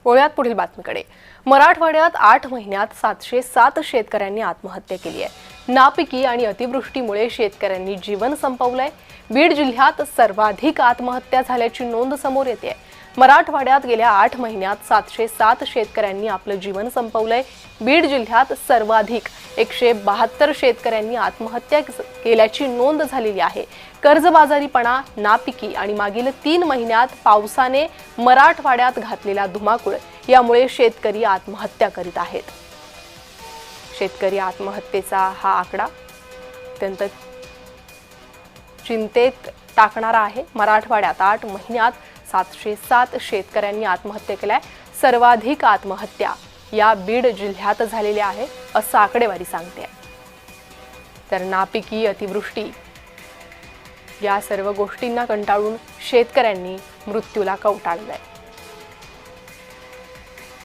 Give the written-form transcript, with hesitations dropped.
वळूयात पुढील बातमीकडे। मराठवाड्यात 8 महिन्यात 707 शेतकऱ्यांनी आत्महत्या केली आहे। नापिकी आणि अतिवृष्टीमुळे शेतकऱ्यांनी जीवन संपवलंय। बीड जिल्ह्यात सर्वाधिक आत्महत्या झाल्याची नोंद समोर येते आहे। मराठवाड्यात गेल्या 8 महिन्यात 707 शेतकऱ्यांनी आपलं जीवन संपवलंय। बीड जिल्ह्यात सर्वाधिक 172 शेतकऱ्यांनी आत्महत्या केल्याची नोंद झालेली आहे। कर्जबाजारीपणा, नापिकी आणि मागील 3 महिन्यात पावसाने मराठवाड्यात घातलेला धुमाकूळ यामुळे शेतकरी आत्महत्या करीत आहेत। शेतकरी आत्महत्येचा हा आकडा अत्यंत चिंतेत टाकणारा आहे। मराठवाड्यात 8 महिन्यात 707 शेतकऱ्यांनी आत्महत्या केल्या। सर्वाधिक आत्महत्या या बीड जिल्ह्यात झालेल्या आहे असं आकडेवारी सांगते। तर नापिकी, अतिवृष्टी या सर्व गोष्टींना कंटाळून शेतकऱ्यांनी मृत्यूला कवटाळलंय।